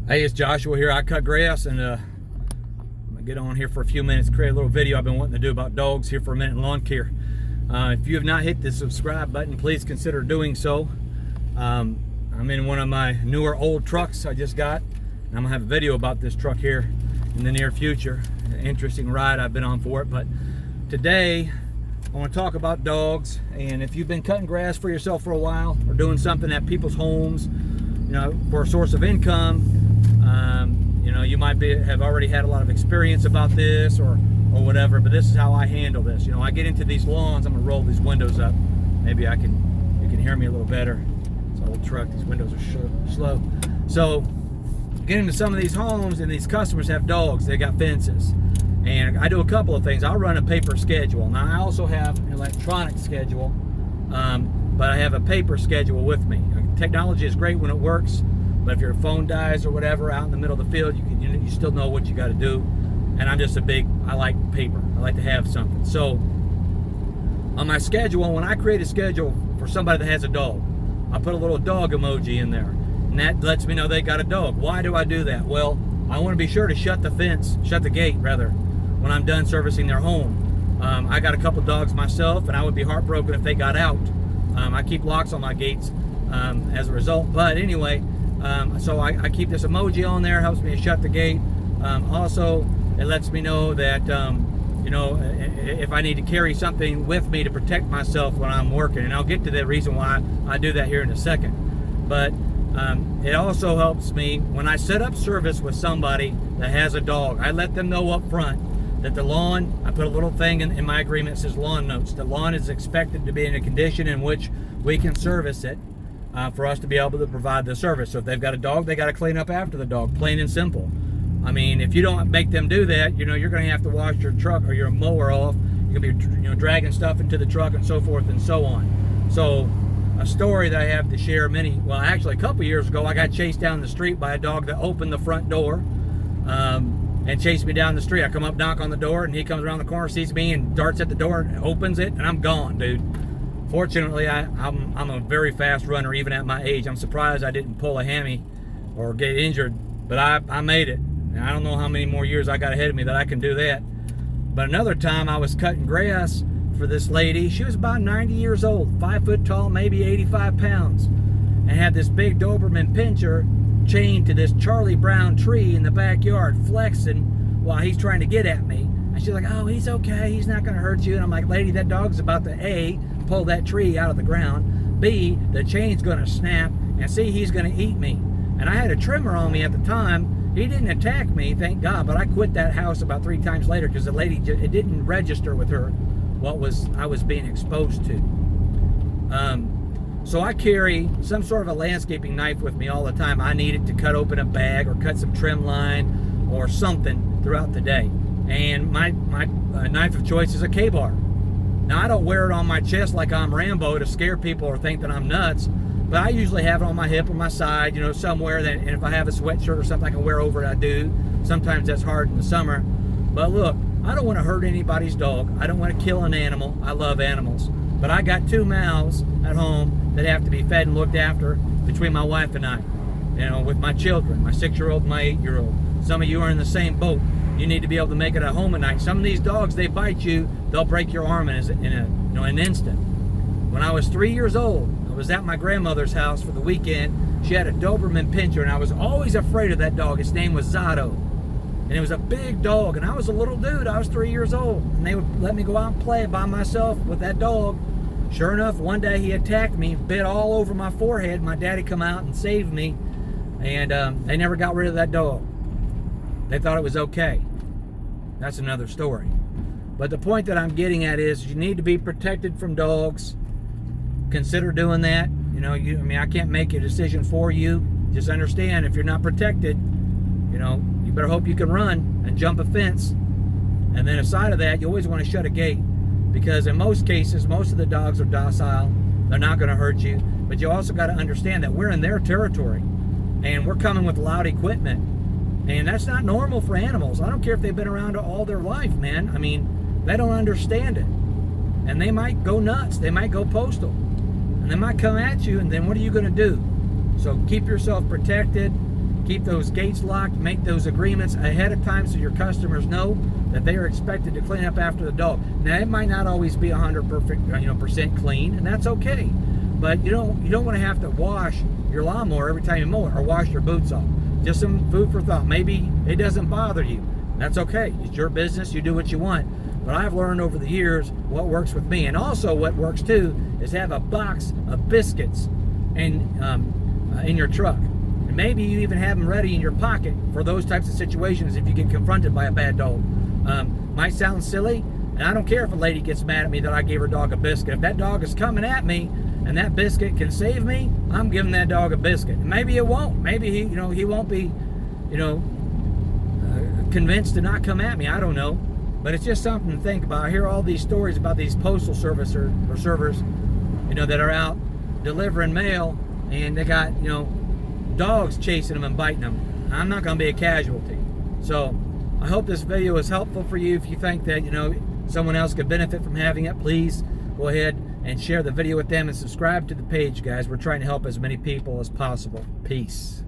Hey, it's Joshua here. I cut grass and I'm gonna get on here for a few minutes, create a little video I've been wanting to do about dogs here for a minute in lawn care. If you have not hit the subscribe button, please consider doing so. I'm in one of my newer old trucks I just got, and I'm gonna have a video about this truck here in the near future. An interesting ride I've been on for it, but today I want to talk about dogs. And if you've been cutting grass for yourself for a while or doing something at people's homes, you know, for a source of income, you know, you might have already had a lot of experience about this or whatever, but this is how I handle this. You know, I get into these lawns. I'm gonna roll these windows up. Maybe you can hear me a little better. It's an old truck. These windows are slow. So get into some of these homes, and these customers have dogs. They got fences, and I do a couple of things. I'll run a paper schedule. Now I also have an electronic schedule, but I have a paper schedule with me. Technology is great when it works, but if your phone dies or whatever out in the middle of the field, you still know what you got to do. And I'm just I like paper. I like to have something. So on my schedule, when I create a schedule for somebody that has a dog, I put a little dog emoji in there, and that lets me know they got a dog. Why do I do that? Well, I want to be sure to shut the gate rather, when I'm done servicing their home. I got a couple dogs myself, and I would be heartbroken if they got out. I keep locks on my gates as a result. But anyway, so I keep this emoji on there, helps me to shut the gate. Also, it lets me know that, you know, if I need to carry something with me to protect myself when I'm working. And I'll get to the reason why I do that here in a second. But it also helps me when I set up service with somebody that has a dog. I let them know up front that the lawn, I put a little thing in my agreement that says lawn notes. The lawn is expected to be in a condition in which we can service it for us to be able to provide the service. So if they've got a dog, they got to clean up after the dog, plain and simple. I mean, if you don't make them do that, you know, you're going to have to wash your truck or your mower off. You're going to be, you know, dragging stuff into the truck and so forth and so on. So a story that I have to share actually a couple years ago, I got chased down the street by a dog that opened the front door and chased me down the street. I come up, knock on the door, and he comes around the corner, sees me, and darts at the door and opens it, and I'm gone, dude. Fortunately, I'm a very fast runner even at my age. I'm surprised I didn't pull a hammy or get injured, but I made it. And I don't know how many more years I got ahead of me that I can do that. But another time I was cutting grass for this lady. She was about 90 years old, 5 foot tall, maybe 85 pounds, and had this big Doberman Pinscher chained to this Charlie Brown tree in the backyard, flexing while he's trying to get at me. And she's like, "Oh, he's okay. He's not going to hurt you." And I'm like, "Lady, that dog's about to A, pull that tree out of the ground, B, the chain's going to snap, and C, he's going to eat me." And I had a trimmer on me at the time. He didn't attack me, thank God, but I quit that house about 3 times later because the lady, it didn't register with her what I was being exposed to. So I carry some sort of a landscaping knife with me all the time. I need it to cut open a bag or cut some trim line or something throughout the day. And my knife of choice is a K-bar. Now, I don't wear it on my chest like I'm Rambo to scare people or think that I'm nuts, but I usually have it on my hip or my side, you know, somewhere that, and if I have a sweatshirt or something I can wear over it, I do. Sometimes that's hard in the summer. But look, I don't want to hurt anybody's dog. I don't want to kill an animal. I love animals. But I got 2 mouths at home that have to be fed and looked after between my wife and I. You know, with my children, my 6-year-old and my 8-year-old. Some of you are in the same boat. You need to be able to make it at home at night. Some of these dogs, they bite you, they'll break your arm in an instant. When I was 3 years old, I was at my grandmother's house for the weekend. She had a Doberman Pinscher, and I was always afraid of that dog. His name was Zato, and it was a big dog, and I was a little dude. I was 3 years old, and they would let me go out and play by myself with that dog. Sure enough, one day he attacked me, bit all over my forehead. My daddy come out and saved me, and they never got rid of that dog. They thought it was okay. That's another story. But the point that I'm getting at is you need to be protected from dogs. Consider doing that. You know, I can't make a decision for you. Just understand, if you're not protected, you know, you better hope you can run and jump a fence. And then aside of that, you always want to shut a gate, because in most cases, most of the dogs are docile. They're not going to hurt you. But you also got to understand that we're in their territory, and we're coming with loud equipment. And that's not normal for animals. I don't care if they've been around all their life, man. I mean, they don't understand it. And they might go nuts. They might go postal. And they might come at you, and then what are you going to do? So keep yourself protected. Keep those gates locked. Make those agreements ahead of time so your customers know that they are expected to clean up after the dog. Now, it might not always be 100% clean, and that's okay. But you don't want to have to wash your lawnmower every time you mow it, or wash your boots off. Just some food for thought. Maybe it doesn't bother you. That's okay. It's your business. You do what you want. But I've learned over the years what works with me. And also what works too is have a box of biscuits in your truck. And maybe you even have them ready in your pocket for those types of situations if you get confronted by a bad dog. Might sound silly, and I don't care if a lady gets mad at me that I gave her dog a biscuit. If that dog is coming at me and that biscuit can save me, I'm giving that dog a biscuit. And maybe it won't. Maybe he won't be, convinced to not come at me. I don't know. But it's just something to think about. I hear all these stories about these postal service or servers, that are out delivering mail, and they got, dogs chasing them and biting them. I'm not going to be a casualty. So I hope this video is helpful for you. If you think that, someone else could benefit from having it, please go ahead and share the video with them and subscribe to the page, guys. We're trying to help as many people as possible. Peace.